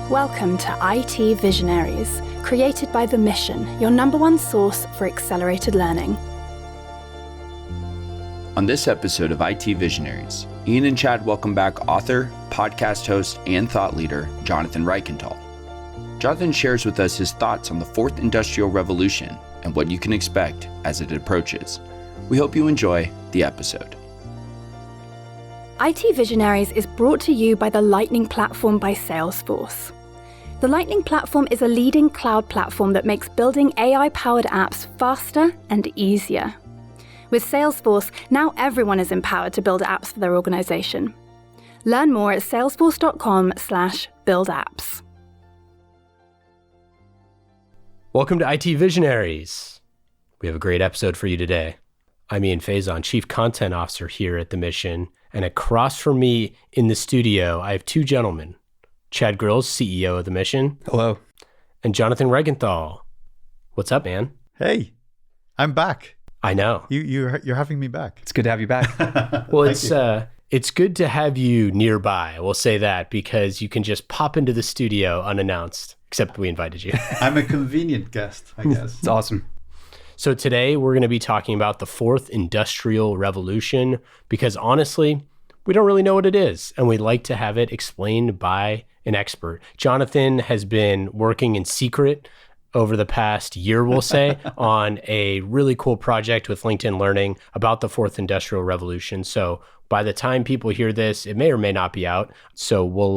Welcome to IT Visionaries, created by The Mission, your number one source for accelerated learning. On this episode of IT Visionaries, Ian and Chad welcome back author, podcast host, and thought leader, Jonathan Reichental. Jonathan shares with us his thoughts on the fourth industrial revolution and what you can expect as it approaches. We hope you enjoy the episode. IT Visionaries is brought to you by the Lightning Platform by Salesforce. The Lightning Platform is a leading cloud platform that makes building AI-powered apps faster and easier. With Salesforce, now everyone is empowered to build apps for their organization. Learn more at salesforce.com/buildapps. Welcome to IT Visionaries. We have a great episode for you today. I'm Ian Faison, Chief Content Officer here at The Mission, and across from me in the studio, I have two gentlemen. Chad Grills, CEO of The Mission. Hello. And Jonathan Reichental. What's up, man? Hey, I'm back. I know. You're having me back. It's good to have you back. Well, it's good to have you nearby. We'll say that because you can just pop into the studio unannounced, except we invited you. I'm a convenient guest, I guess. It's awesome. So today we're going to be talking about the fourth industrial revolution because honestly, we don't really know what it is, and we'd like to have it explained by an expert. Jonathan has been working in secret over the past year, we'll say, on a really cool project with LinkedIn Learning about the fourth industrial revolution. So by the time people hear this, it may or may not be out. So we'll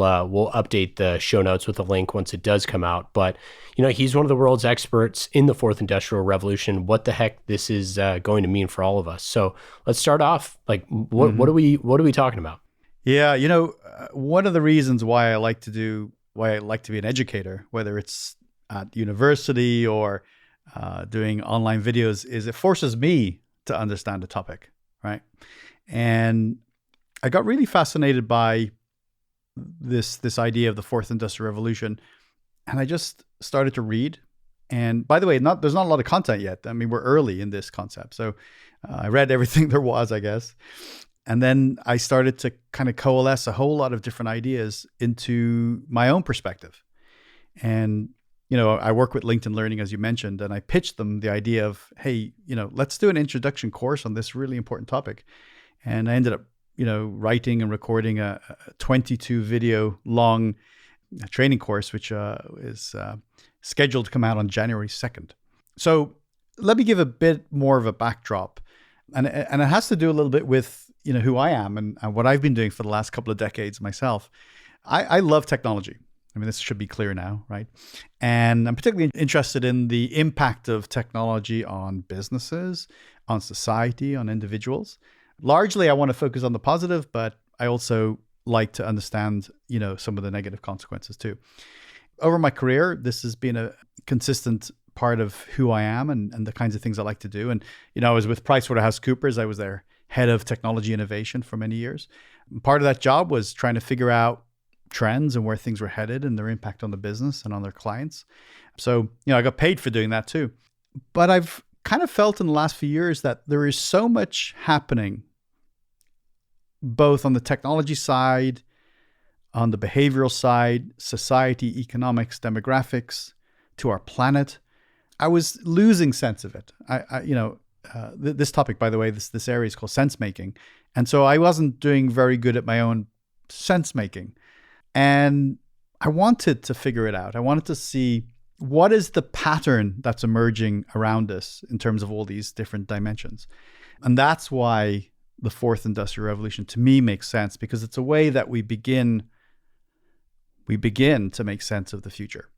update the show notes with a link once it does come out. But you know, he's one of the world's experts in the fourth industrial revolution. What the heck this is going to mean for all of us. So let's start off. Like, what are we talking about? Yeah, you know, one of the reasons why I like to be an educator, whether it's at university or doing online videos, is it forces me to understand the topic, right? And I got really fascinated by this idea of the fourth industrial revolution, and I just started to read. And by the way, there's not a lot of content yet. I mean, we're early in this concept, so I read everything there was, I guess. And then I started to kind of coalesce a whole lot of different ideas into my own perspective. And, you know, I work with LinkedIn Learning, as you mentioned, and I pitched them the idea of, hey, you know, let's do an introduction course on this really important topic. And I ended up, you know, writing and recording a 22 video long training course, which is scheduled to come out on January 2nd. So let me give a bit more of a backdrop. And it has to do a little bit with, you know, who I am and what I've been doing for the last couple of decades myself. I love technology. I mean, this should be clear now, right? And I'm particularly interested in the impact of technology on businesses, on society, on individuals. Largely, I want to focus on the positive, but I also like to understand, you know, some of the negative consequences too. Over my career, this has been a consistent part of who I am and the kinds of things I like to do. And, you know, I was with PricewaterhouseCoopers. I was their head of technology innovation for many years. And part of that job was trying to figure out trends and where things were headed and their impact on the business and on their clients. So, you know, I got paid for doing that too. But I've kind of felt in the last few years that there is so much happening, both on the technology side, on the behavioral side, society, economics, demographics, to our planet. I was losing sense of it. This topic, by the way, this area is called sense making. And so I wasn't doing very good at my own sense making. And I wanted to figure it out. I wanted to see what is the pattern that's emerging around us in terms of all these different dimensions. And that's why the fourth industrial revolution to me makes sense, because it's a way that we begin to make sense of the future.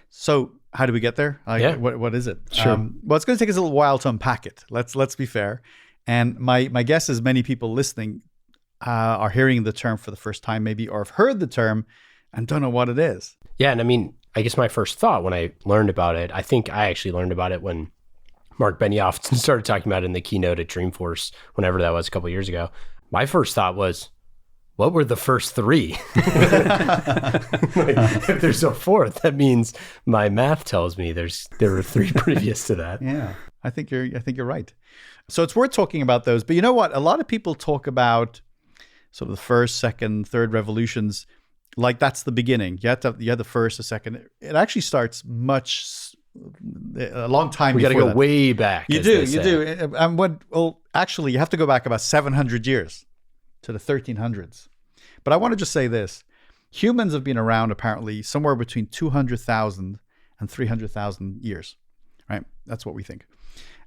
So how do we get there? What is it? Sure. Well, it's going to take us a little while to unpack it. Let's be fair. And my guess is many people listening are hearing the term for the first time, maybe, or have heard the term and don't know what it is. Yeah, and I mean, I guess my first thought when I learned about it, I think I actually learned about it when Mark Benioff started talking about it in the keynote at Dreamforce, whenever that was a couple of years ago. My first thought was, what were the first three? If there's a fourth, that means my math tells me there were three previous to that. Yeah, I think you're right. So it's worth talking about those. But you know what? A lot of people talk about sort of the first, second, third revolutions Like that's the beginning. You have the first, the second. It actually starts a long time We got to before go that. way back. You do. And actually, you have to go back about 700 years to the 1300s. But I want to just say this. Humans have been around apparently somewhere between 200,000 and 300,000 years, right? That's what we think.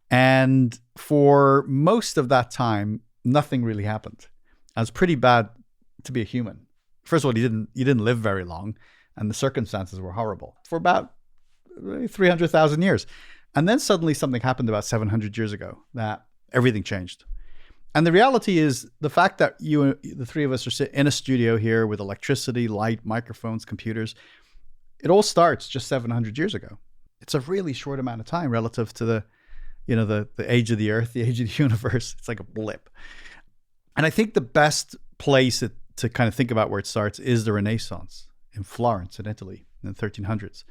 And for most of that time, nothing really happened. And it's pretty bad to be a human. First of all, you didn't live very long, and the circumstances were horrible for about 300,000 years. And then suddenly something happened about 700 years ago that everything changed. And the reality is the fact that the three of us are sitting in a studio here with electricity, light, microphones, computers, it all starts just 700 years ago. It's a really short amount of time relative to the age of the earth, the age of the universe. It's like a blip. And I think the best place to kind of think about where it starts is the Renaissance in Florence in Italy in the 1300s.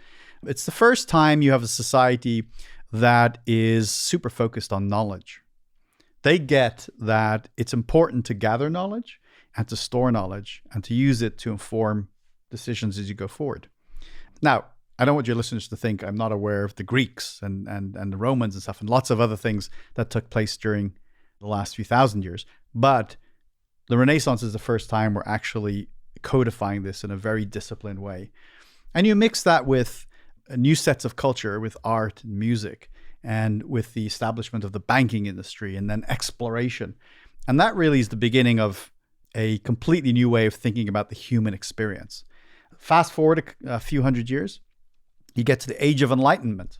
It's the first time you have a society that is super focused on knowledge. They get that it's important to gather knowledge and to store knowledge and to use it to inform decisions as you go forward. Now, I don't want your listeners to think I'm not aware of the Greeks and the Romans and stuff and lots of other things that took place during the last few thousand years. But the Renaissance is the first time we're actually codifying this in a very disciplined way. And you mix that with new sets of culture, with art and music, and with the establishment of the banking industry and then exploration. And that really is the beginning of a completely new way of thinking about the human experience. Fast forward a few hundred years, you get to the Age of Enlightenment,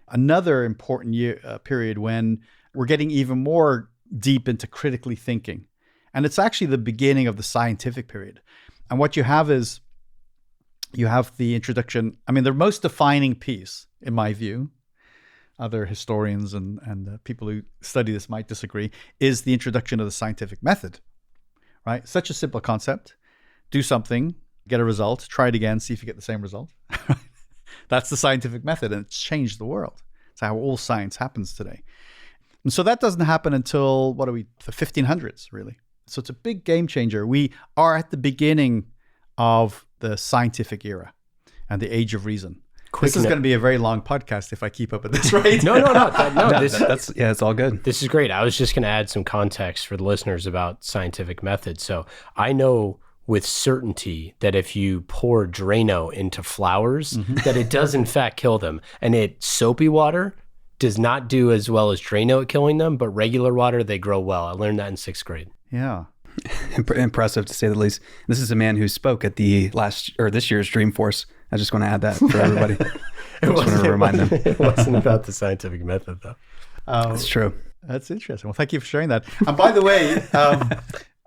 another important period when we're getting even more deep into critically thinking. And it's actually the beginning of the scientific period. And what you have is, you have the introduction. I mean, the most defining piece, in my view, other historians and people who study this might disagree, is the introduction of the scientific method, right? Such a simple concept. Do something, get a result, try it again, see if you get the same result. That's the scientific method, and it's changed the world. It's how all science happens today. And so that doesn't happen until, the 1500s, really. So it's a big game changer. We are at the beginning of the scientific era and the age of reason. This is going to be a very long podcast if I keep up with this, right? No. It's all good. This is great. I was just going to add some context for the listeners about scientific method. So I know with certainty that if you pour Drano into flowers, that it does in fact kill them. And soapy water does not do as well as Drano at killing them, but regular water, they grow well. I learned that in 6th grade. Yeah. Impressive to say the least. This is a man who spoke at this year's Dreamforce. I just want to add that for everybody. I just want to remind them. It wasn't about the scientific method, though. That's true. That's interesting. Well, thank you for sharing that. And by the way,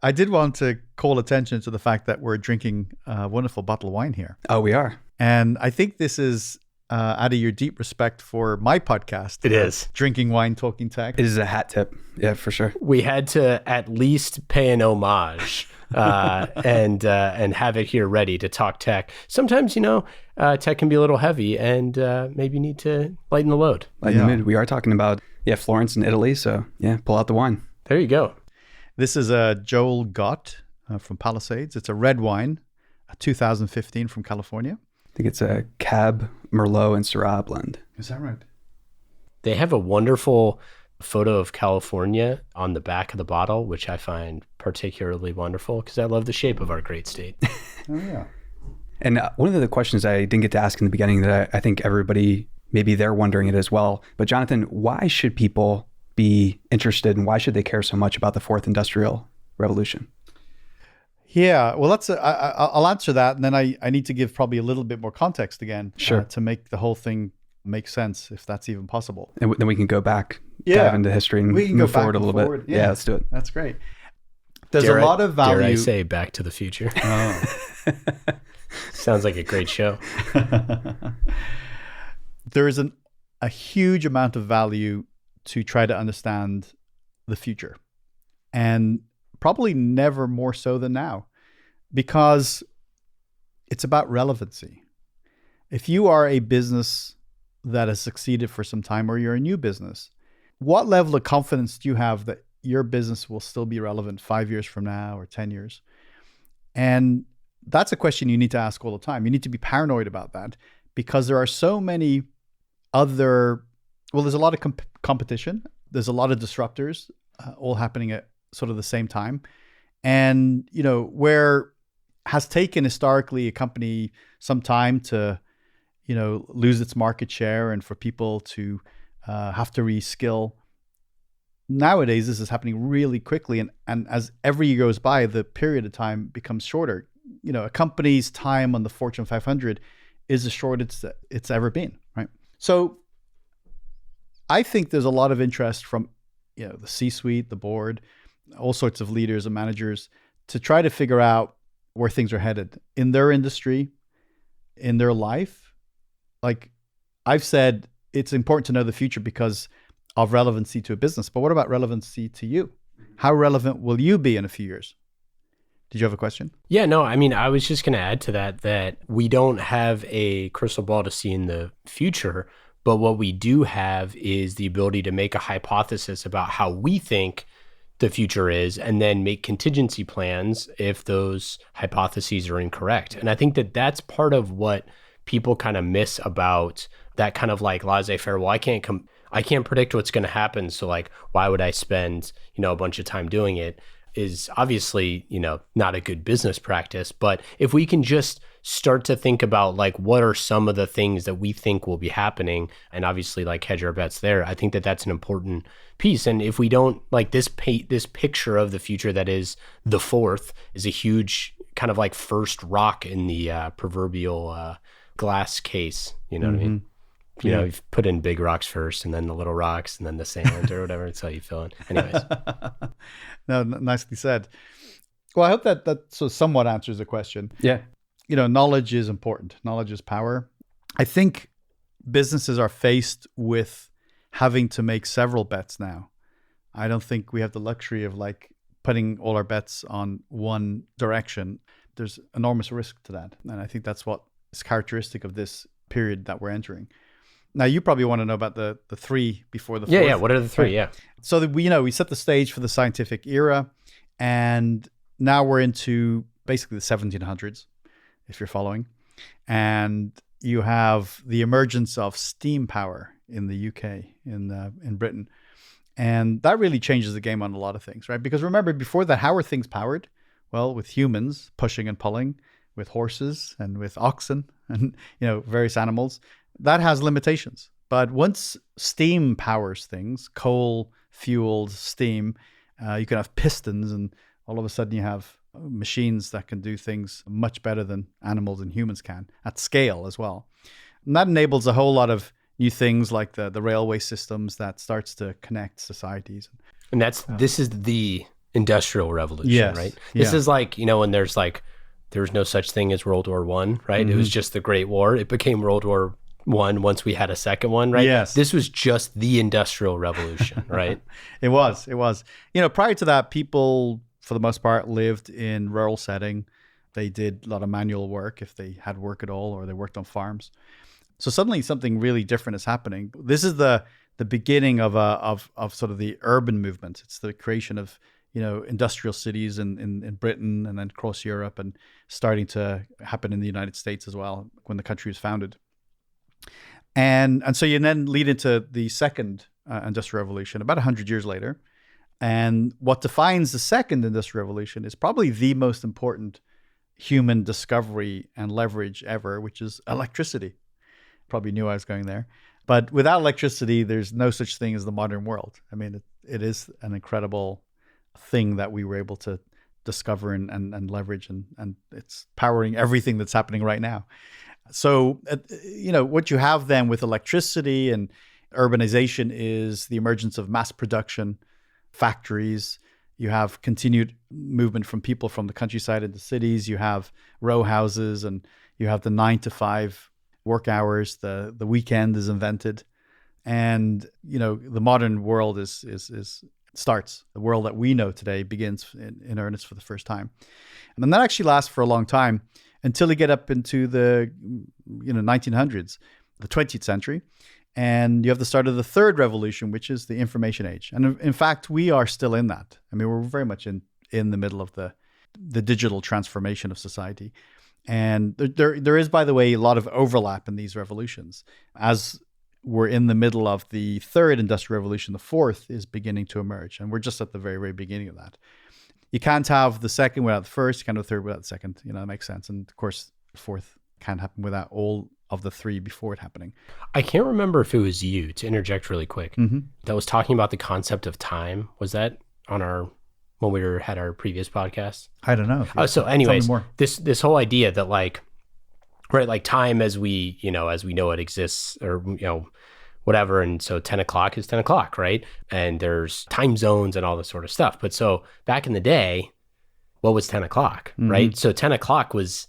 I did want to call attention to the fact that we're drinking a wonderful bottle of wine here. Oh, we are. And I think this is out of your deep respect for my podcast. It is. Drinking Wine, Talking Tech. It is a hat tip. Yeah, for sure. We had to at least pay an homage and have it here ready to talk tech. Sometimes, tech can be a little heavy and maybe you need to lighten the load. Lighten the mood. We are talking about, Florence and Italy. So, pull out the wine. There you go. This is a Joel Gott from Palisades. It's a red wine, a 2015 from California. I think it's a Cab, Merlot, and Syrah blend. Is that right? They have a wonderful photo of California on the back of the bottle, which I find particularly wonderful because I love the shape of our great state. Oh, yeah. And one of the questions I didn't get to ask in the beginning that I think everybody, maybe they're wondering it as well. But Jonathan, why should people be interested and why should they care so much about the 4th Industrial Revolution? Yeah, well, I'll answer that. And then I need to give probably a little bit more context again. Sure. To make the whole thing make sense, if that's even possible. And then we can go back, dive into history and move forward a little bit. Yeah, let's do it. That's great. There's a lot of value. Dare I say Back to the Future? Oh. Sounds like a great show. There is a huge amount of value to try to understand the future. And probably never more so than now, because it's about relevancy. If you are a business that has succeeded for some time, or you're a new business, what level of confidence do you have that your business will still be relevant 5 years from now or 10 years? And that's a question you need to ask all the time. You need to be paranoid about that because there are so many there's a lot of competition. There's a lot of disruptors all happening at sort of the same time. And, where has taken historically a company some time to, lose its market share and for people to have to reskill. Nowadays, this is happening really quickly. And as every year goes by, the period of time becomes shorter. A company's time on the Fortune 500 is the shortest it's ever been, right? So I think there's a lot of interest from, the C-suite, the board, all sorts of leaders and managers to try to figure out where things are headed in their industry, in their life. Like I've said, it's important to know the future because of relevancy to a business. But what about relevancy to you? How relevant will you be in a few years? Did you have a question? Yeah, no, I mean, I was just going to add to that we don't have a crystal ball to see in the future, but what we do have is the ability to make a hypothesis about how we think the future is and then make contingency plans if those hypotheses are incorrect. And I think that that's part of what people kind of miss about that kind of like laissez-faire. Well, I can't predict what's going to happen. So like, why would I spend, a bunch of time doing it? Is obviously, not a good business practice. But if we can just start to think about like, what are some of the things that we think will be happening and obviously like hedge our bets there, I think that that's an important piece. And if we don't like this picture of the future that is the fourth is a huge kind of like first rock in the proverbial glass case, you know what I mean? You've put in big rocks first and then the little rocks and then the sand or whatever. It's how you fill in. Anyways. No, nicely said. Well, I hope that so somewhat answers the question. Yeah. Knowledge is important. Knowledge is power. I think businesses are faced with having to make several bets now. I don't think we have the luxury of like putting all our bets on one direction. There's enormous risk to that. And I think that's what is characteristic of this period that we're entering. Now, you probably want to know about the three before the fourth. Yeah. What are the three? Yeah. So that we set the stage for the scientific era, and now we're into basically the 1700s, if you're following. And you have the emergence of steam power in the UK, in Britain. And that really changes the game on a lot of things, right? Because remember, before that, how were things powered? Well, with humans pushing and pulling, with horses and with oxen and, various animals. That has limitations. But once steam powers things, coal-fueled steam, you can have pistons, and all of a sudden you have machines that can do things much better than animals and humans can, at scale as well. And that enables a whole lot of new things like the railway systems that starts to connect societies. And this is the Industrial Revolution, right? This is like, when there was no such thing as World War I, right? It was just the Great War. It became World War I once we had a second one, right? Yes. This was just the Industrial Revolution, right? It was. Prior to that, people, for the most part, lived in rural setting. They did a lot of manual work if they had work at all, or they worked on farms. So suddenly something really different is happening. This is the beginning of sort of the urban movement. It's the creation of industrial cities in Britain and then across Europe, and starting to happen in the United States as well when the country was founded. And so you then lead into the second industrial revolution about 100 years later. And what defines the second industrial revolution is probably the most important human discovery and leverage ever, which is electricity. Probably knew I was going there. But without electricity, there's no such thing as the modern world. I mean, it is an incredible thing that we were able to discover and leverage, and it's powering everything that's happening right now. So, what you have then with electricity and urbanization is the emergence of mass production, factories. You have continued movement from people from the countryside into cities. You have row houses, and you have the 9-to-5 work hours. The weekend is invented, and the modern world starts. The world that we know today begins in earnest for the first time, and then that actually lasts for a long time until you get up into the 1900s, the 20th century, and you have the start of the third revolution, which is the information age. And in fact, we are still in that. I mean, we're very much in the middle of the the digital transformation of society. And there is, by the way, a lot of overlap in these revolutions. As we're in the middle of the third industrial revolution, the fourth is beginning to emerge. And we're just at the very, very beginning of that. You can't have the second without the first. You can't have the third without the second. That makes sense. And of course, the fourth can't happen without all of the three before it happening. I can't remember if it was you, to interject really quick, that was talking about the concept of time. Was that on when we had our previous podcast? I don't know. So anyways, this whole idea that like time as we know it exists, or, whatever. And so 10 o'clock is 10 o'clock, right? And there's time zones and all this sort of stuff. But so back in the day, what was 10 o'clock, right? So 10 o'clock was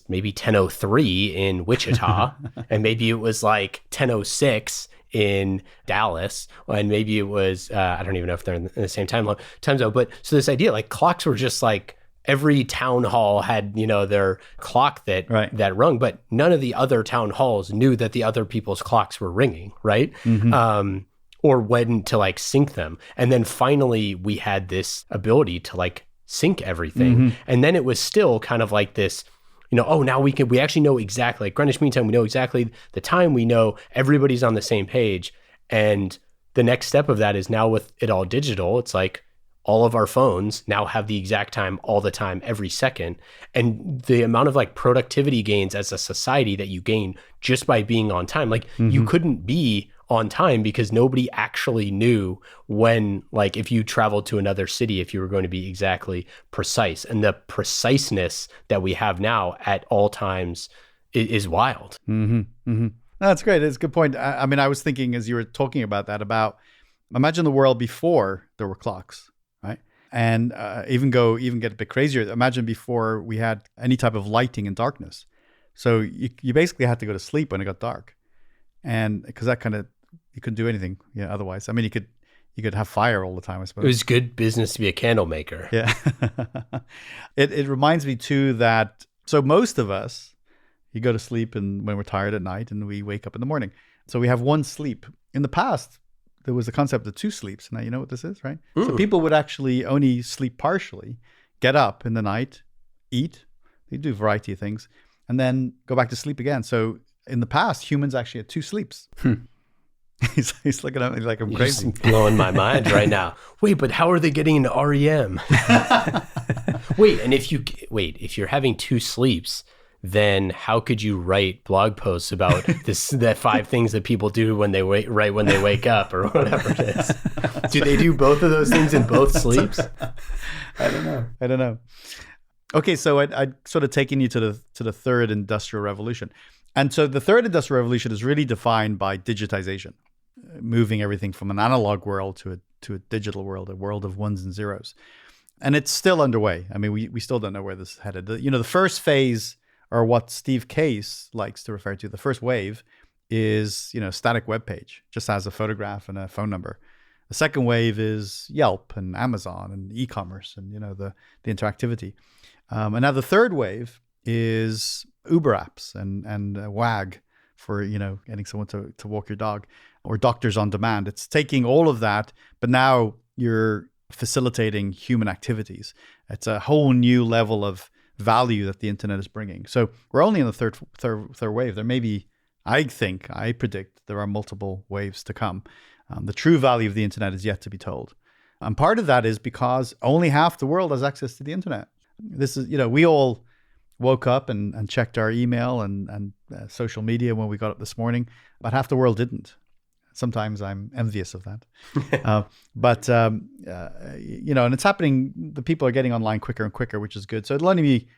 maybe 10:03 in Wichita, and maybe it was like 10:06 in Dallas, and maybe it was, I don't even know if they're in the same time zone. But so this idea, like clocks were just like, every town hall had, their clock that rung, but none of the other town halls knew that the other people's clocks were ringing, right? Or when to like sync them. And then finally we had this ability to like sync everything. And then it was still kind of like this, now we actually know exactly, like Greenwich Mean Time, we know exactly the time, we know everybody's on the same page. And the next step of that is now with it all digital, it's like, all of our phones now have the exact time all the time, every second. And the amount of like productivity gains as a society that you gain just by being on time, like you couldn't be on time because nobody actually knew when, like if you traveled to another city, if you were going to be exactly precise. And the preciseness that we have now at all times is wild. That's great. It's a good point. I mean, I was thinking as you were talking about that, imagine the world before there were clocks. Right. And even get a bit crazier. Imagine before we had any type of lighting and darkness. So you basically had to go to sleep when it got dark. And because that kind of, you couldn't do anything otherwise. I mean, you could have fire all the time, I suppose. It was good business to be a candle maker. Yeah. It reminds me too that, so most of us, you go to sleep and when we're tired at night and we wake up in the morning. So we have one sleep. In the past, there was the concept of two sleeps. Now you know what this is, right? So people would actually only sleep partially, get up in the night, eat, they do a variety of things, and then go back to sleep again. So in the past, humans actually had two sleeps. He's looking at me like I'm crazy. You're just blowing my mind right now. Wait, but how are they getting into REM? If you're having two sleeps, then how could you write blog posts about that 5 things that people do when they wake up or whatever it is? Do they do both of those things in both sleeps? I don't know. Okay, so I'd sort of taken you to the third industrial revolution. And so the third industrial revolution is really defined by digitization, moving everything from an analog world to a digital world, a world of ones and zeros. And it's still underway. I mean, we still don't know where this is headed. The first phase, or what Steve Case likes to refer to, the first wave is, static web page, just has a photograph and a phone number. The second wave is Yelp and Amazon and e-commerce and, the interactivity. And now the third wave is Uber apps and WAG for, getting someone to walk your dog, or doctors on demand. It's taking all of that, but now you're facilitating human activities. It's a whole new level of value that the internet is bringing. So we're only in the third wave. There may be, I predict there are multiple waves to come. The true value of the internet is yet to be told. And part of that is because only half the world has access to the internet. This is, we all woke up and checked our email and social media when we got up this morning, but half the world didn't. Sometimes I'm envious of that. And it's happening. The people are getting online quicker and quicker, which is good. So it'll only be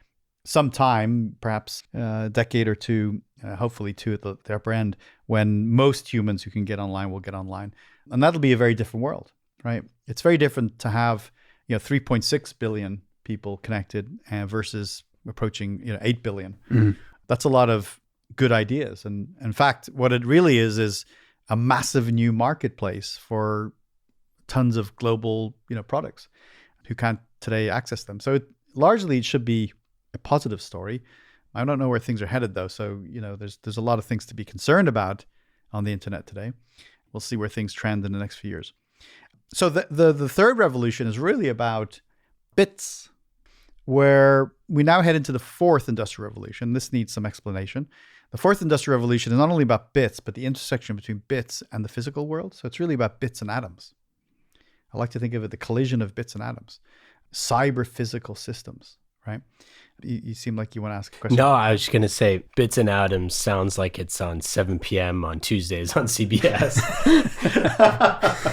some time, perhaps a decade or two, hopefully two at the upper end, when most humans who can get online will get online. And that'll be a very different world, right? It's very different to have, 3.6 billion people connected versus approaching, 8 billion. Mm-hmm. That's a lot of good ideas. And in fact, what it really is a massive new marketplace for tons of global, products who can't today access them. So largely it should be a positive story. I don't know where things are headed though. So, there's a lot of things to be concerned about on the internet today. We'll see where things trend in the next few years. So the third revolution is really about bits. where we now head into the fourth industrial revolution. This needs some explanation. The fourth industrial revolution is not only about bits, but the intersection between bits and the physical world. So it's really about bits and atoms. I like to think of it the collision of bits and atoms, cyber physical systems, right? You seem like you want to ask a question. No, I was just going to say Bits and Atoms sounds like it's on 7 p.m. on Tuesdays on CBS.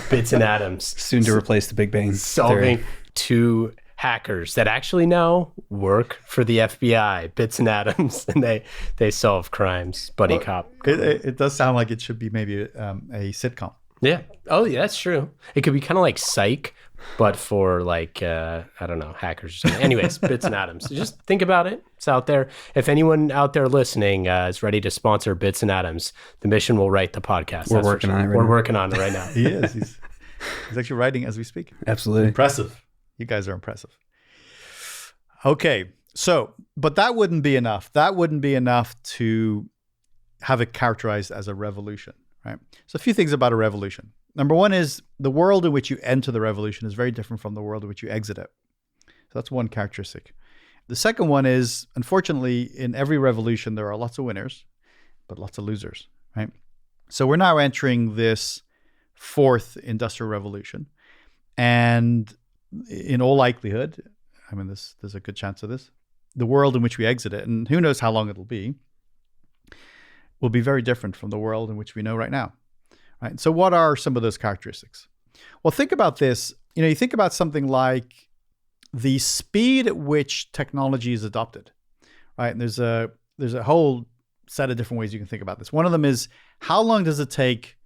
Bits and Atoms. Soon to replace the Big Bang Solving theory. 2 hackers that actually now work for the FBI, Bits and Atoms, and they solve crimes, buddy cop. It does sound like it should be maybe a sitcom. Yeah. Oh, yeah, that's true. It could be kind of like Psych, but for like, I don't know, hackers or something. Anyways, Bits and Atoms. Just think about it. It's out there. If anyone out there listening is ready to sponsor Bits and Atoms, the mission will write the podcast. We're working on it right now. We're working on it right now. He is. He's actually writing as we speak. Absolutely. Impressive. You guys are impressive. Okay. So, but that wouldn't be enough. That wouldn't be enough to have it characterized as a revolution, right? So a few things about a revolution. Number one is the world in which you enter the revolution is very different from the world in which you exit it. So that's one characteristic. The second one is, unfortunately, in every revolution, there are lots of winners, but lots of losers, right? So we're now entering this fourth industrial revolution. And in all likelihood, I mean, there's a good chance of this, the world in which we exit it, and who knows how long it'll be, will be very different from the world in which we know right now. Right. So what are some of those characteristics? Well, think about this. You think about something like the speed at which technology is adopted, right? And there's a whole set of different ways you can think about this. One of them is, how long does it take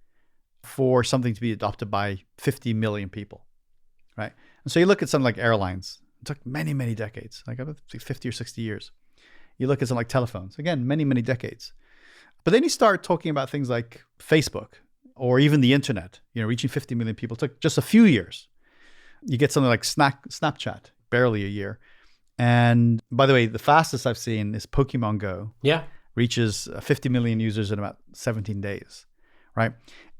for something to be adopted by 50 million people, right? And so you look at something like airlines. It took many, many decades, like 50 or 60 years. You look at something like telephones, again, many, many decades. But then you start talking about things like Facebook, or even the internet, reaching 50 million people took just a few years. You get something like Snapchat, barely a year. And by the way, the fastest I've seen is Pokemon Go. Yeah. Reaches 50 million users in about 17 days, right?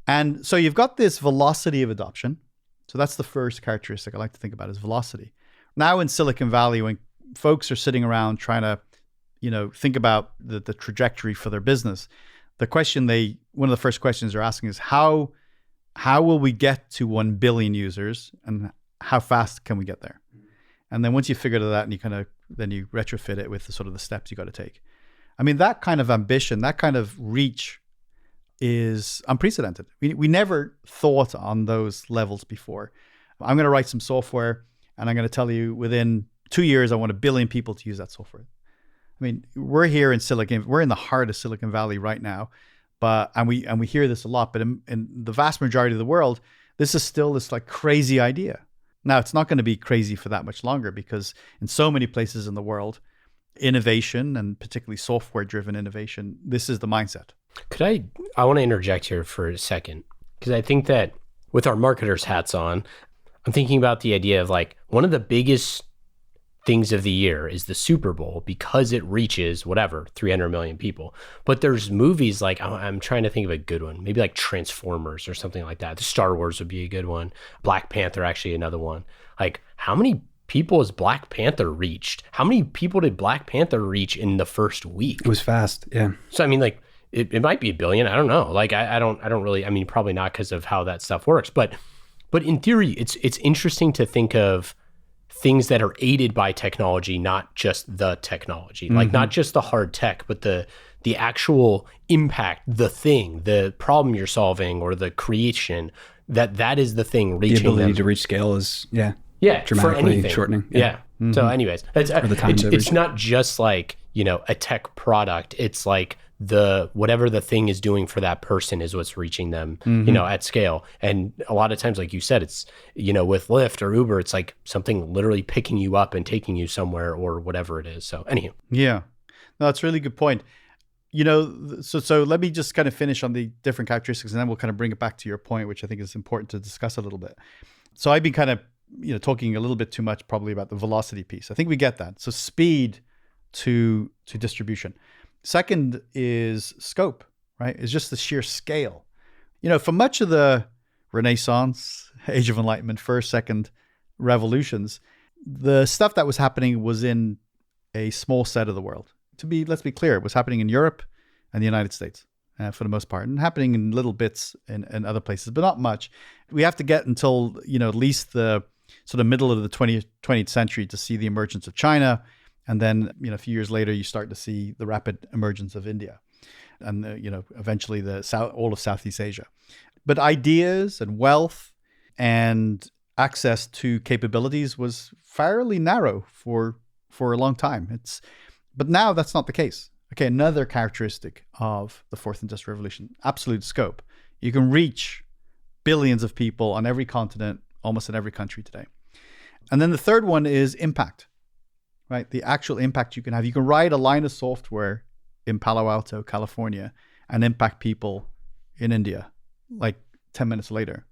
And so you've got this velocity of adoption. So that's the first characteristic I like to think about is velocity. Now in Silicon Valley, when folks are sitting around trying to, think about the trajectory for their business, one of the first questions they're asking is how will we get to 1 billion users, and how fast can we get there? And then once you figure that out, and then you retrofit it with the steps you got to take. I mean, that kind of ambition, that kind of reach is unprecedented. We never thought on those levels before. I'm going to write some software, and I'm going to tell you within 2 years, I want 1 billion people to use that software. I mean, we're here in we're in the heart of Silicon Valley right now, and we hear this a lot, but in the vast majority of the world, this is still this like crazy idea. Now, it's not going to be crazy for that much longer, because in so many places in the world, innovation, and particularly software-driven innovation, this is the mindset. I want to interject here for a second, because I think that with our marketers' hats on, I'm thinking about the idea of like one of the biggest things of the year is the Super Bowl, because it reaches 300 million people. But there's movies like, I'm trying to think of a good one, maybe like Transformers or something like that. The Star Wars would be a good one. Black Panther, actually another one. Like, how many people has Black Panther reached? How many people did Black Panther reach in the first week? It was fast. Yeah. So, I mean, like, it might be 1 billion. I don't know. Like, I don't really, I mean, probably not because of how that stuff works. But in theory, it's interesting to think of things that are aided by technology, not just the technology, like not just the hard tech, but the actual impact, the problem you're solving, or the creation, that is the thing reaching the ability them. to reach scale is dramatically for anything. Shortening. Yeah. So anyways, it's not just like, a tech product. It's like whatever the thing is doing for that person is what's reaching them, at scale. And a lot of times, like you said, it's, with Lyft or Uber, it's like something literally picking you up and taking you somewhere or whatever it is. So anyhow. Yeah, no, that's a really good point. So let me just kind of finish on the different characteristics, and then we'll kind of bring it back to your point, which I think is important to discuss a little bit. So I've been kind of, talking a little bit too much probably about the velocity piece. I think we get that. So speed to distribution. Second is scope, right? It's just the sheer scale. For much of the Renaissance, Age of Enlightenment, first, second revolutions, the stuff that was happening was in a small set of the world. Let's be clear, it was happening in Europe and the United States for the most part, and happening in little bits in other places, but not much. We have to get until, at least the sort of middle of the 20th century to see the emergence of China. And then, a few years later, you start to see the rapid emergence of India and, eventually all of Southeast Asia. But ideas and wealth and access to capabilities was fairly narrow for a long time. But now that's not the case. Okay, another characteristic of the fourth industrial revolution, absolute scope. You can reach billions of people on every continent, almost in every country today. And then the third one is impact, right? The actual impact you can have. You can write a line of software in Palo Alto, California, and impact people in India, like 10 minutes later.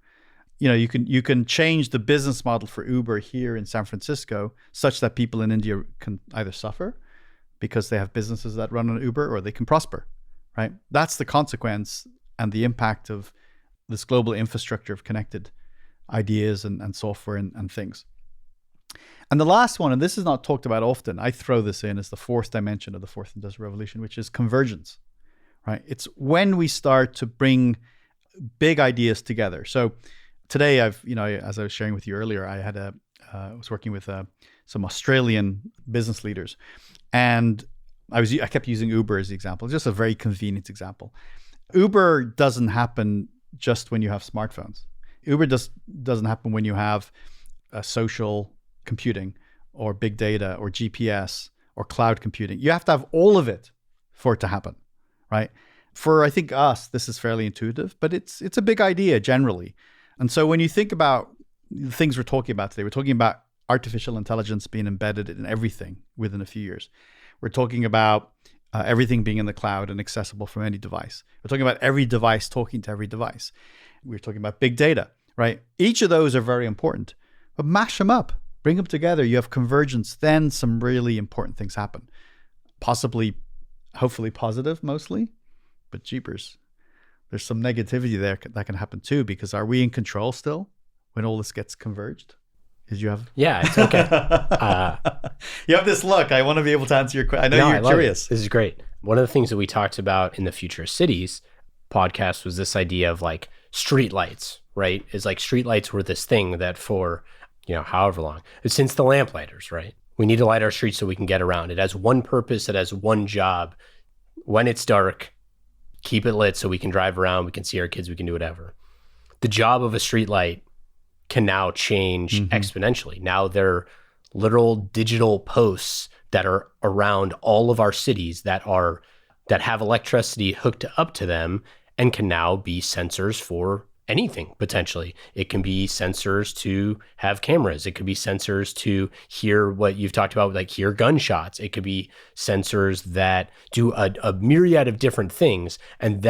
You can change the business model for Uber here in San Francisco such that people in India can either suffer because they have businesses that run on Uber, or they can prosper, right? That's the consequence and the impact of this global infrastructure of connected ideas and software and things. And the last one, and this is not talked about often, I throw this in as the fourth dimension of the fourth industrial revolution, which is convergence, right? It's when we start to bring big ideas together. So today, as I was sharing with you earlier, I was working with some Australian business leaders, and I kept using Uber as the example. It's just a very convenient example. Uber doesn't happen just when you have smartphones. Uber doesn't happen when you have social computing or big data or GPS or cloud computing. You have to have all of it for it to happen, right? For, I think, us, this is fairly intuitive, but it's a big idea generally. And so when you think about the things we're talking about today, we're talking about artificial intelligence being embedded in everything within a few years. We're talking about everything being in the cloud and accessible from any device. We're talking about every device talking to every device. We're talking about big data, right? Each of those are very important, but mash them up, bring them together. You have convergence, then some really important things happen. Possibly, hopefully positive mostly, but jeepers. There's some negativity there that can happen too, because are we in control still when all this gets converged? Did you have? Yeah, it's okay. You have this look. I want to be able to answer your question. I know you're curious. This is great. One of the things that we talked about in the Future Cities podcast was this idea of like street lights, right? Is like street lights were this thing that for, however long, since the lamplighters, right? We need to light our streets so we can get around. It has one purpose. It has one job. When it's dark, keep it lit so we can drive around, we can see our kids, we can do whatever. The job of a street light can now change exponentially. Now they're literal digital posts that are around all of our cities that have electricity hooked up to them and can now be sensors for anything potentially. It can be sensors to have cameras. It could be sensors to hear what you've talked about, like hear gunshots. It could be sensors that do a myriad of different things and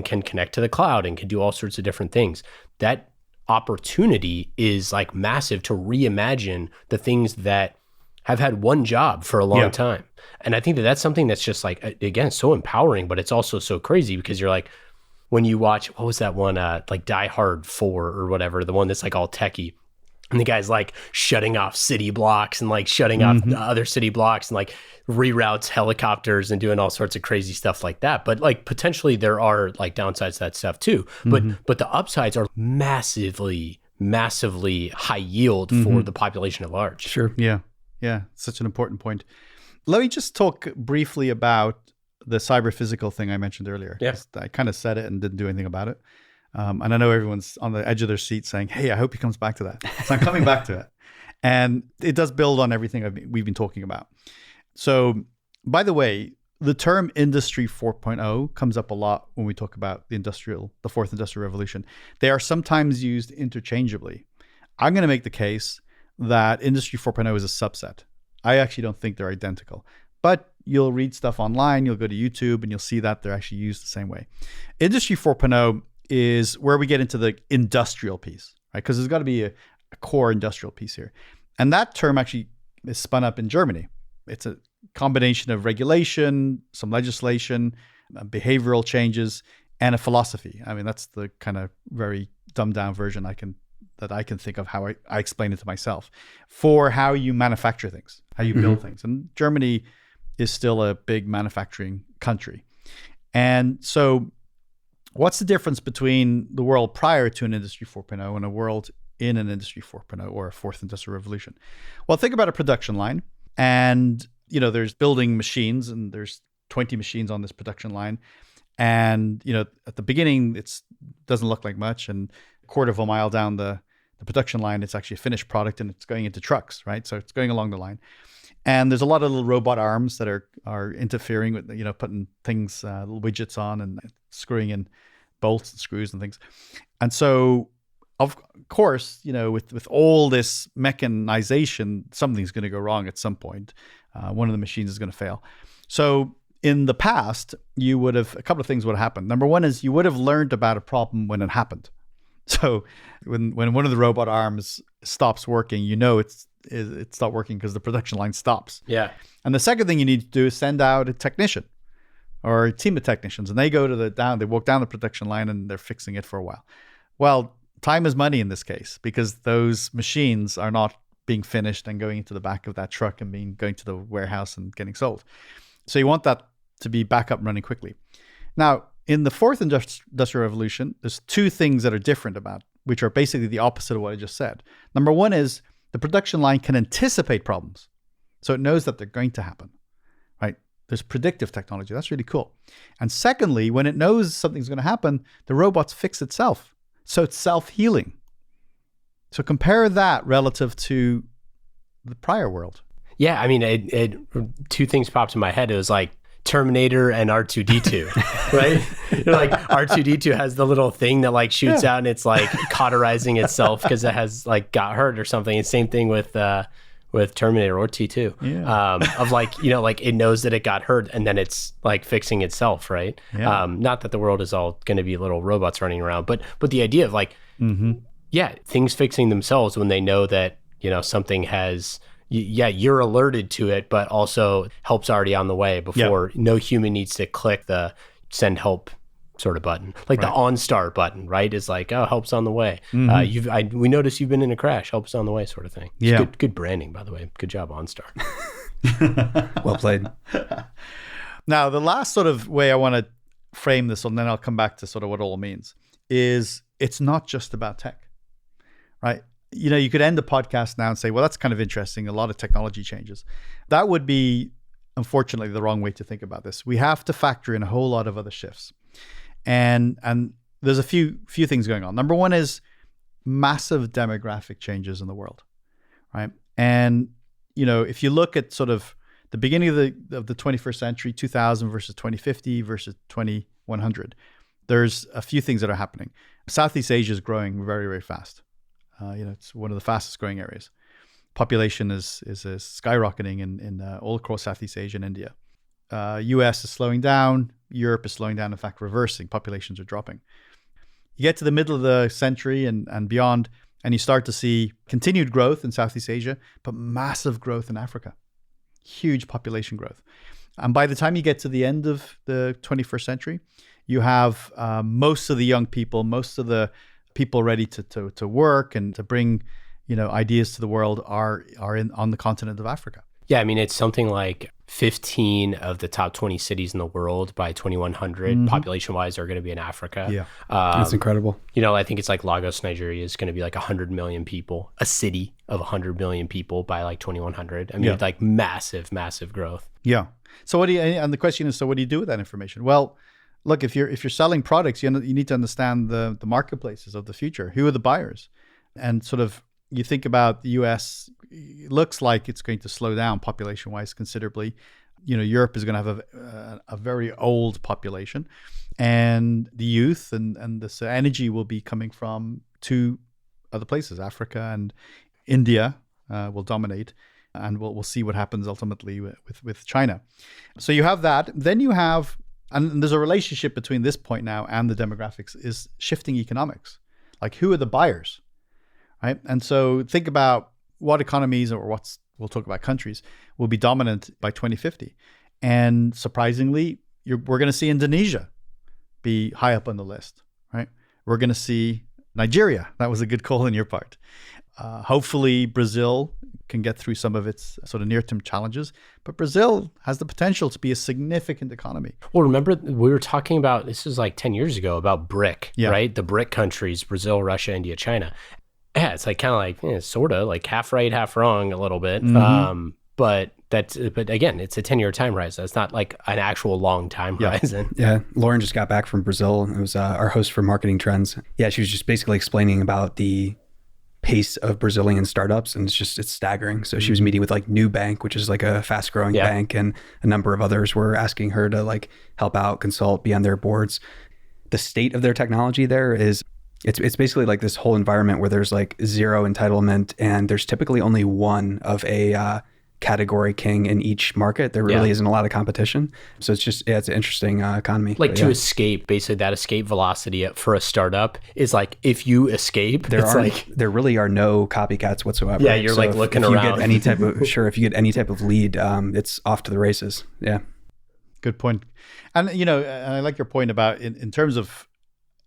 can connect to the cloud and can do all sorts of different things. That opportunity is like massive to reimagine the things that have had one job for a long time. And I think that that's something that's just like, again, so empowering, but it's also so crazy because you're like, when you watch, what was that one, like Die Hard 4 or whatever, the one that's like all techie, and the guy's like shutting off city blocks and like shutting off other city blocks and like reroutes helicopters and doing all sorts of crazy stuff like that. But like potentially there are like downsides to that stuff too. But the upsides are massively high yield for the population at large. Sure. Yeah. Such an important point. Let me just talk briefly about the cyber physical thing I mentioned earlier. Yes. I kind of said it and didn't do anything about it. And I know everyone's on the edge of their seat saying, hey, I hope he comes back to that. So I'm coming back to it. And it does build on everything we've been talking about. So, by the way, the term Industry 4.0 comes up a lot when we talk about the fourth industrial revolution. They are sometimes used interchangeably. I'm going to make the case that Industry 4.0 is a subset. I actually don't think they're identical. But you'll read stuff online, you'll go to YouTube, and you'll see that they're actually used the same way. Industry 4.0 is where we get into the industrial piece, right? Because there's got to be a core industrial piece here. And that term actually is spun up in Germany. It's a combination of regulation, some legislation, behavioral changes, and a philosophy. I mean, that's the kind of very dumbed down version that that I can think of how I explain it to myself for how you manufacture things, how you build things. And Germany is still a big manufacturing country. And so what's the difference between the world prior to an Industry 4.0 and a world in an Industry 4.0 or a fourth industrial revolution? Well, think about a production line, and there's building machines, and there's 20 machines on this production line. And at the beginning, it doesn't look like much, and a quarter of a mile down the production line, it's actually a finished product, and it's going into trucks, right? So it's going along the line. And there's a lot of little robot arms that are interfering with, putting things, little widgets on and screwing in bolts and screws and things. And so, of course, with all this mechanization, something's going to go wrong at some point. One of the machines is going to fail. So in the past, a couple of things would have happened. Number one is you would have learned about a problem when it happened. So when one of the robot arms stops working, it stopped working because the production line stops. Yeah. And the second thing you need to do is send out a technician or a team of technicians, and they go to they walk down the production line and they're fixing it for a while. Well, time is money in this case, because those machines are not being finished and going into the back of that truck and going to the warehouse and getting sold. So you want that to be back up and running quickly. Now, in the fourth industrial revolution, there's two things that are different which are basically the opposite of what I just said. Number one is the production line can anticipate problems. So it knows that they're going to happen, right? There's predictive technology. That's really cool. And secondly, when it knows something's going to happen, the robots fix itself. So it's self-healing. So compare that relative to the prior world. Yeah, I mean, two things popped in my head. It was like Terminator and R2-D2, right? Like R2-D2 has the little thing that like shoots out and it's like cauterizing itself because it has like got hurt or something. And same thing with Terminator or T2. Yeah. Of like, like it knows that it got hurt and then it's like fixing itself, right? Yeah. Not that the world is all going to be little robots running around, but the idea of like, things fixing themselves when they know that, something has... you're alerted to it, but also help's already on the way before no human needs to click the send help sort of button. Like the OnStar button, right? Is like, oh, help's on the way. We noticed you've been in a crash, help's on the way sort of thing. It's good branding, by the way. Good job, OnStar. Well played. Now, the last sort of way I want to frame this, and then I'll come back to sort of what it all means, is it's not just about tech, right? You could end the podcast now and say, well, that's kind of interesting. A lot of technology changes. That would be, unfortunately, the wrong way to think about this. We have to factor in a whole lot of other shifts. And there's a few things going on. Number one is massive demographic changes in the world, right? And, if you look at sort of the beginning of the 21st century, 2000 versus 2050 versus 2100, there's a few things that are happening. Southeast Asia is growing very, very fast. It's one of the fastest growing areas. Population is skyrocketing in all across Southeast Asia and India. US is slowing down. Europe is slowing down. In fact, reversing. Populations are dropping. You get to the middle of the century and beyond, and you start to see continued growth in Southeast Asia, but massive growth in Africa. Huge population growth. And by the time you get to the end of the 21st century, you have most of the young people, most of the people ready to work and to bring, ideas to the world are on the continent of Africa. Yeah, I mean, it's something like 15 of the top 20 cities in the world by 2100 population-wise are going to be in Africa. Yeah, that's incredible. I think it's like Lagos, Nigeria is going to be like 100 million people, a city of 100 million people by like 2100. I mean, it's like massive, massive growth. Yeah. So and the question is, so what do you do with that information? Well, look, if you're selling products, you need to understand the marketplaces of the future. Who are the buyers? And sort of you think about the US, it looks like it's going to slow down population-wise considerably. Europe is going to have a very old population, and the youth and this energy will be coming from two other places. Africa and India will dominate, and we'll see what happens ultimately with China. So you have that. Then you have, and there's a relationship between this point now and the demographics, is shifting economics. Like, who are the buyers, right? And so think about what economies, or we'll talk about countries, will be dominant by 2050. And surprisingly, we're going to see Indonesia be high up on the list, right? We're going to see Nigeria. That was a good call on your part. Hopefully, Brazil can get through some of its sort of near-term challenges. But Brazil has the potential to be a significant economy. Well, remember we were talking about, this is like 10 years ago, about BRIC, right? The BRIC countries, Brazil, Russia, India, China. Yeah, it's like kind of like, sort of like half right, half wrong a little bit. But again, it's a 10-year time horizon. It's not like an actual long time horizon. Yeah. Lauren just got back from Brazil. It was our host for Marketing Trends. Yeah, she was just basically explaining about the pace of Brazilian startups, and it's staggering. So she was meeting with like Nubank, which is like a fast growing bank, and a number of others were asking her to like help out, consult, be on their boards. The state of their technology there is it's basically like this whole environment where there's like zero entitlement, and there's typically only one of a category king in each market. There really isn't a lot of competition. So it's just, it's an interesting economy. Like to escape, basically that escape velocity for a startup is like, if you escape, there really are no copycats whatsoever. Yeah, you're like looking around. If you get any type of, if you get any type of lead, it's off to the races. Yeah. Good point. And, and I like your point about in terms of,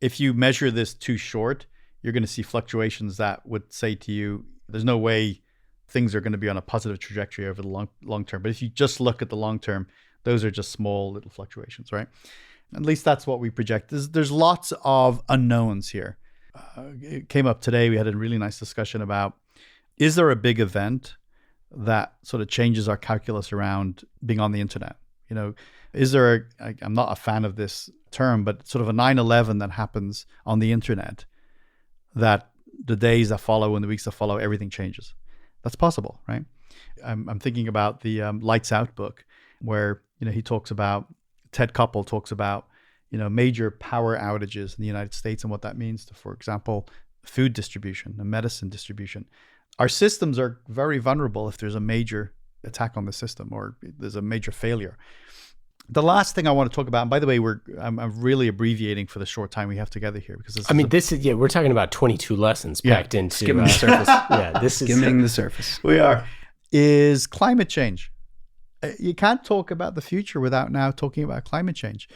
if you measure this too short, you're going to see fluctuations that would say to you, there's no way things are going to be on a positive trajectory over the long term. But if you just look at the long term, those are just small little fluctuations, right? At least that's what we project. There's lots of unknowns here. It came up today. We had a really nice discussion about, is there a big event that sort of changes our calculus around being on the internet? Is there I'm not a fan of this term, but sort of a 9/11 that happens on the internet, that the days that follow and the weeks that follow, everything changes. That's possible, right? I'm thinking about the Lights Out book, where he talks about, Ted Koppel talks about major power outages in the United States and what that means to, for example, food distribution and medicine distribution. Our systems are very vulnerable if there's a major attack on the system or there's a major failure. The last thing I want to talk about, and by the way, I'm really abbreviating for the short time we have together here, because we're talking about 22 lessons packed into skimming the surface. This is skimming the surface. We are. Is climate change. You can't talk about the future without now talking about climate change.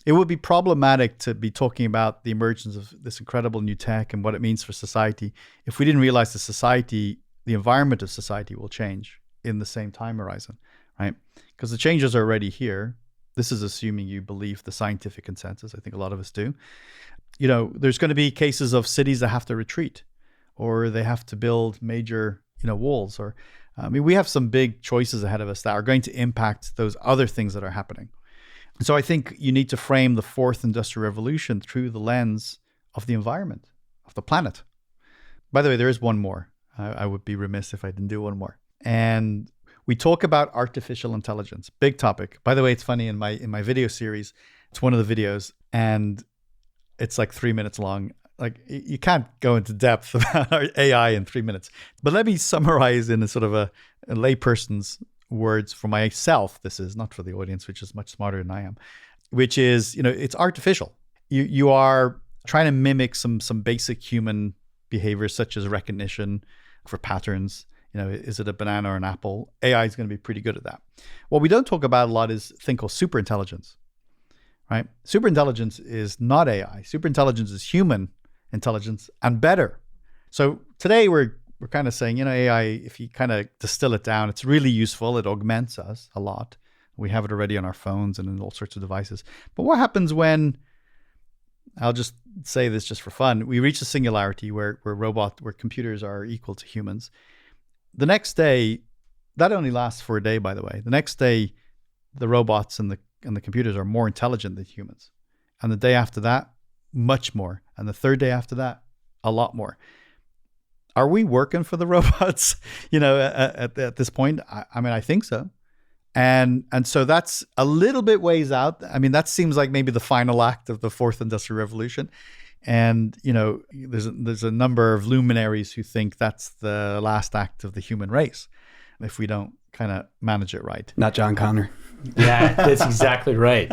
It would be problematic to be talking about the emergence of this incredible new tech and what it means for society if we didn't realize the environment of society will change in the same time horizon, right? Because the changes are already here. This is assuming you believe the scientific consensus. I think a lot of us do. There's going to be cases of cities that have to retreat, or they have to build major, walls. Or, we have some big choices ahead of us that are going to impact those other things that are happening. So I think you need to frame the fourth industrial revolution through the lens of the environment, of the planet. By the way, there is one more. I would be remiss if I didn't do one more. And we talk about artificial intelligence, big topic. By the way, it's funny, in my video series, it's one of the videos, and it's like 3 minutes long. Like, you can't go into depth about AI in 3 minutes. But let me summarize in a sort of a layperson's words for myself. This is not for the audience, which is much smarter than I am, which is, it's artificial. You are trying to mimic some basic human behaviors, such as recognition for patterns. Is it a banana or an apple? AI is going to be pretty good at that. What we don't talk about a lot is a thing called superintelligence, right? Superintelligence is not AI. Superintelligence is human intelligence and better. So today we're kind of saying, AI, if you kind of distill it down, it's really useful. It augments us a lot. We have it already on our phones and in all sorts of devices. But what happens when, I'll just say this just for fun, we reach a singularity where computers are equal to humans. The next day, that only lasts for a day, by the way. The next day, the robots and the computers are more intelligent than humans. And the day after that, much more. And the third day after that, a lot more. Are we working for the robots, at this point? I think so. And so that's a little bit ways out. That seems like maybe the final act of the fourth industrial revolution. And, there's a number of luminaries who think that's the last act of the human race if we don't kind of manage it right. Not John Connor. Yeah, that's exactly right.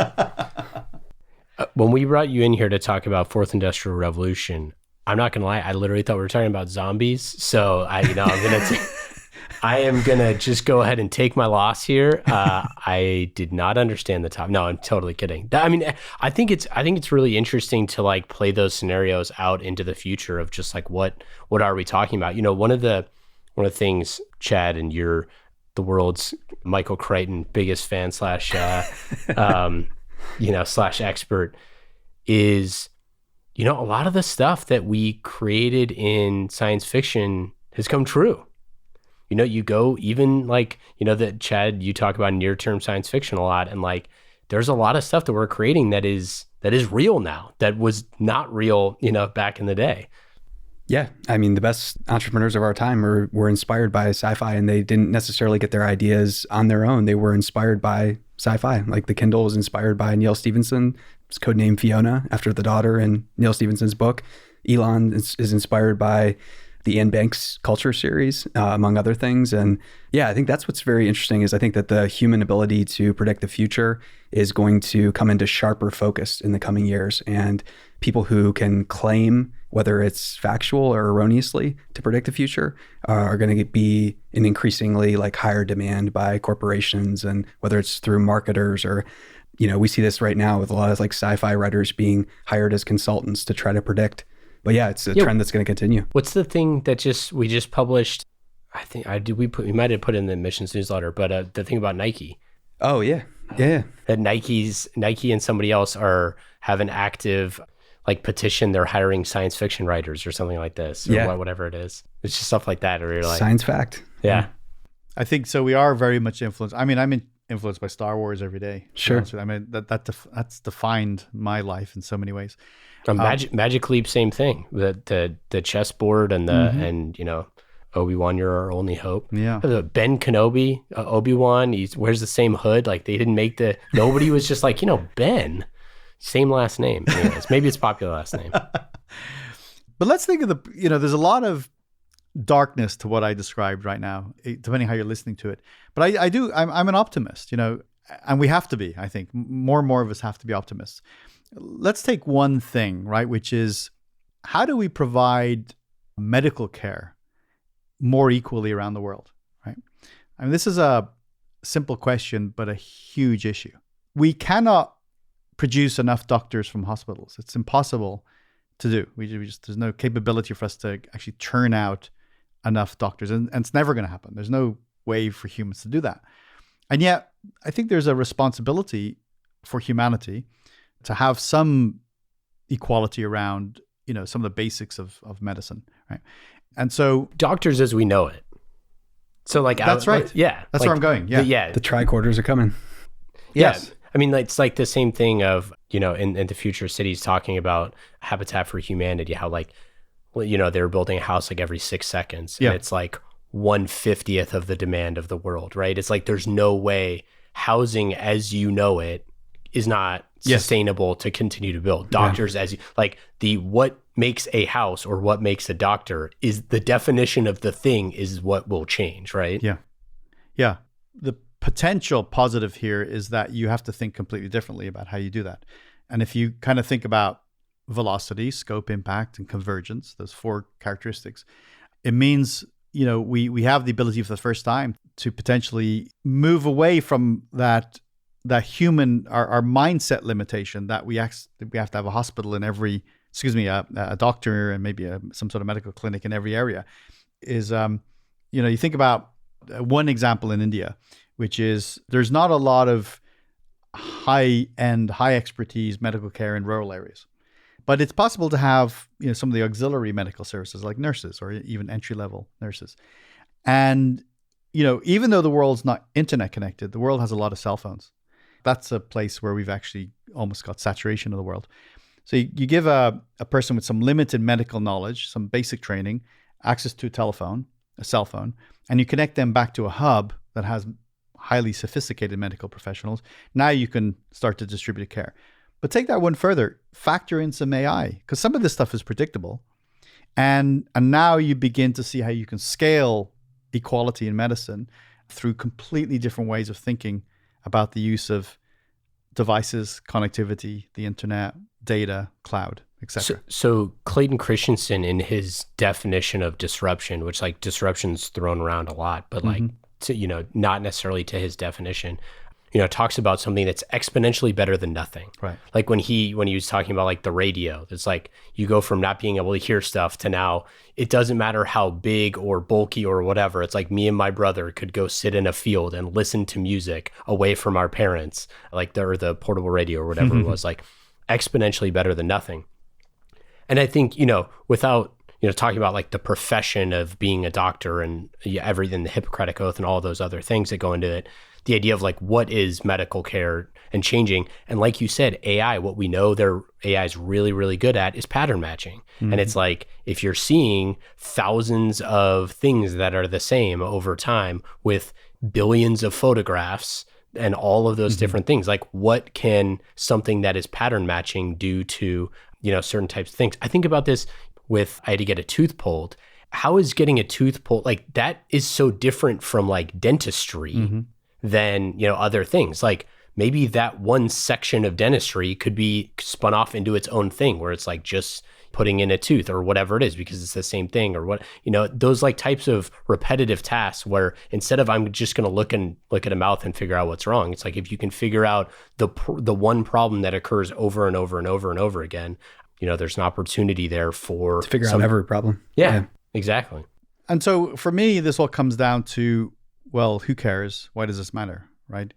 When we brought you in here to talk about fourth industrial revolution, I'm not going to lie, I literally thought we were talking about zombies. So I'm going to I am going to just go ahead and take my loss here. I did not understand the topic. No, I'm totally kidding. I mean, I think it's really interesting to like play those scenarios out into the future of just like, what are we talking about? You know, one of the things, Chad, and you're the world's Michael Crichton biggest fan / slash expert is, you know, a lot of the stuff that we created in science fiction has come true. You know, you go even like, you know, that Chad, you talk about near-term science fiction a lot, and like there's a lot of stuff that we're creating that is real now that was not real, you know, back in the day. Yeah. I mean, the best entrepreneurs of our time were inspired by sci-fi, and they didn't necessarily get their ideas on their own. They were inspired by sci-fi. Like the Kindle was inspired by Neil Stephenson. It's codenamed Fiona after the daughter in Neil Stephenson's book. Elon is inspired by the Ian Banks culture series, among other things. And yeah, I think that's what's very interesting is I think that the human ability to predict the future is going to come into sharper focus in the coming years. And people who can claim, whether it's factual or erroneously, to predict the future are going to be in increasingly like higher demand by corporations, and whether it's through marketers or, you know, we see this right now with a lot of like sci-fi writers being hired as consultants to try to predict. But yeah, it's a trend that's going to continue. What's the thing that we just published? I think we might have put it in the admissions newsletter, but the thing about Nike. Oh yeah. That Nike and somebody else have an active like petition. They're hiring science fiction writers or something like this, or whatever it is. It's just stuff like that, or you're like science fact. Yeah. I think so. We are very much influenced. I mean, I'm influenced by Star Wars every day. Sure. I mean, that's defined my life in so many ways. Magic Leap, same thing. The chessboard and and you know, Obi-Wan, you're our only hope. Yeah. Ben Kenobi, Obi-Wan, he wears the same hood. Like they didn't make nobody was just like, you know, Ben, same last name. Anyways, maybe it's popular last name. But let's think of there's a lot of darkness to what I described right now, depending how you're listening to it. But I'm an optimist, you know, and we have to be, I think. More and more of us have to be optimists. Let's take one thing, right, which is how do we provide medical care more equally around the world, right? I mean, this is a simple question, but a huge issue. We cannot produce enough doctors from hospitals. It's impossible to do. There's no capability for us to actually churn out enough doctors, and it's never going to happen. There's no way for humans to do that. And yet, I think there's a responsibility for humanity to have some equality around, you know, some of the basics of medicine, right? And so doctors as we know it. So like that's right. Yeah. That's where I'm going. Yeah. The tricorders are coming. Yes. Yeah. I mean, it's like the same thing of, you know, in the future cities talking about Habitat for Humanity, how like, well, you know, they're building a house like every 6 seconds. And it's like 1/50th of the demand of the world, right? It's like there's no way housing as you know it is not sustainable to continue to build. Doctors as you like what makes a house or what makes a doctor is the definition of the thing is what will change, right? Yeah. The potential positive here is that you have to think completely differently about how you do that. And if you kind of think about velocity, scope, impact, and convergence, those 4 characteristics, it means, you know, we have the ability for the first time to potentially move away from that human, our mindset limitation that we have to have a hospital in every, a doctor and maybe some sort of medical clinic in every area. Is, you know, you think about one example in India, which is there's not a lot of high-end, high expertise medical care in rural areas. But it's possible to have, you know, some of the auxiliary medical services like nurses or even entry-level nurses. And, you know, even though the world's not internet connected, the world has a lot of cell phones. That's a place where we've actually almost got saturation of the world. So you give a person with some limited medical knowledge, some basic training, access to a cell phone, and you connect them back to a hub that has highly sophisticated medical professionals. Now you can start to distribute care. But take that one further, factor in some AI, because some of this stuff is predictable. And now you begin to see how you can scale equality in medicine through completely different ways of thinking about the use of devices, connectivity, the internet, data, cloud, etc. So Clayton Christensen, in his definition of disruption, which like disruption's thrown around a lot, but like to, not necessarily to his definition, talks about something that's exponentially better than nothing. Right. Like when he was talking about like the radio, it's like you go from not being able to hear stuff to now it doesn't matter how big or bulky or whatever. It's like me and my brother could go sit in a field and listen to music away from our parents, like the portable radio or whatever it was, like exponentially better than nothing. And I think, without, talking about like the profession of being a doctor and everything, the Hippocratic Oath and all those other things that go into it, the idea of like what is medical care and changing. And like you said, AI, what we know their AI is really, really good at is pattern matching. And it's like, if you're seeing thousands of things that are the same over time with billions of photographs and all of those different things, like what can something that is pattern matching do to, certain types of things? I think about this with, I had to get a tooth pulled. How is getting a tooth pulled, like that is so different from like dentistry than, other things. Like maybe that one section of dentistry could be spun off into its own thing where it's like just putting in a tooth or whatever it is because it's the same thing or what, those like types of repetitive tasks where instead of I'm just going to look at a mouth and figure out what's wrong. It's like if you can figure out the one problem that occurs over and over and over and over again, there's an opportunity there to figure out every problem. Yeah, exactly. And so for me, this all comes down to, well, who cares? Why does this matter, right?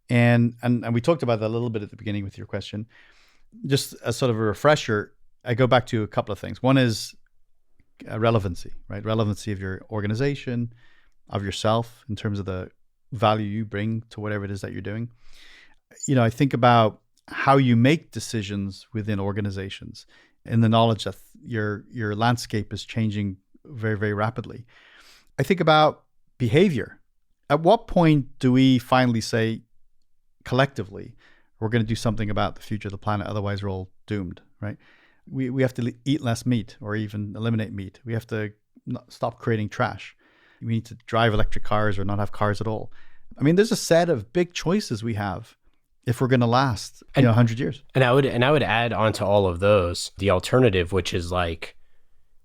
And we talked about that a little bit at the beginning with your question. Just as sort of a refresher, I go back to a couple of things. One is relevancy, right? Relevancy of your organization, of yourself in terms of the value you bring to whatever it is that you're doing. I think about how you make decisions within organizations in the knowledge that your landscape is changing very, very rapidly. I think about behavior. At what point do we finally say collectively, we're going to do something about the future of the planet, otherwise we're all doomed, right? We have to eat less meat or even eliminate meat. We have to stop creating trash. We need to drive electric cars or not have cars at all. I mean, there's a set of big choices we have if we're going to last 100 years. And I would add onto all of those the alternative, which is like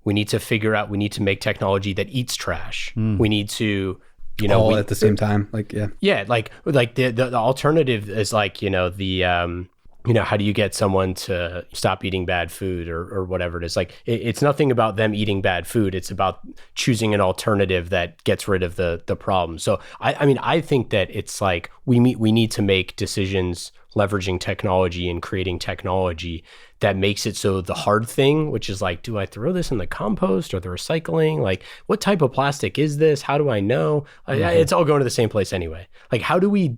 we need to make technology that eats trash. We need to all at the same time, like the alternative is like how do you get someone to stop eating bad food or whatever it is? Like it's nothing about them eating bad food. It's about choosing an alternative that gets rid of the problem. So I think that it's like we need to make decisions leveraging technology and creating technology that makes it so the hard thing, which is like, do I throw this in the compost or the recycling? Like, what type of plastic is this? How do I know? It's all going to the same place anyway. Like, how do we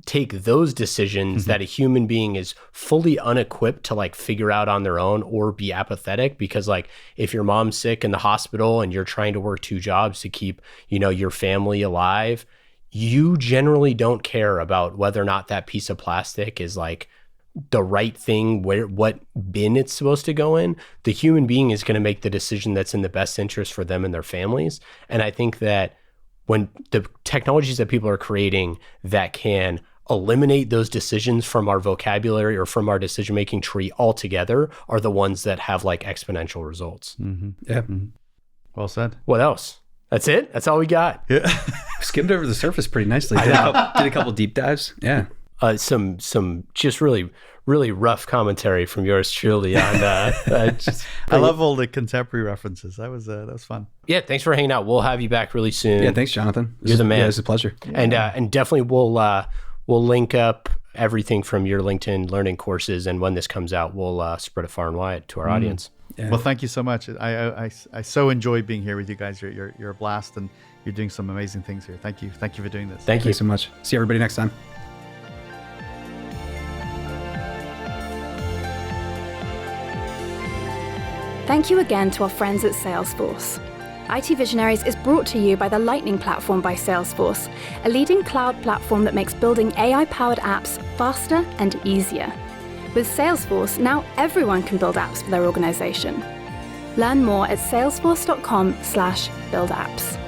take those decisions that a human being is fully unequipped to like figure out on their own or be apathetic? Because like if your mom's sick in the hospital and you're trying to work 2 jobs to keep, your family alive, you generally don't care about whether or not that piece of plastic is like the right thing, what bin it's supposed to go in. The human being is going to make the decision that's in the best interest for them and their families. And I think that when the technologies that people are creating that can eliminate those decisions from our vocabulary or from our decision-making tree altogether are the ones that have like exponential results. Yeah. Well said. What else? That's it? That's all we got. Yeah. Skimmed over the surface pretty nicely. Did a couple deep dives. Yeah. Some just really, really rough commentary from yours truly on I love all the contemporary references. That was fun. Yeah, thanks for hanging out. We'll have you back really soon. Yeah, thanks, Jonathan. You're the man. Yeah, it's a pleasure. Yeah. And definitely we'll link up everything from your LinkedIn learning courses, and when this comes out, we'll spread it far and wide to our audience. Yeah. Well, thank you so much. I so enjoy being here with you guys. You're a blast, and you're doing some amazing things here. Thank you for doing this. Thank you so much. See everybody next time. Thank you again to our friends at Salesforce. IT Visionaries is brought to you by the Lightning Platform by Salesforce, a leading cloud platform that makes building AI-powered apps faster and easier. With Salesforce, now everyone can build apps for their organization. Learn more at salesforce.com/buildapps.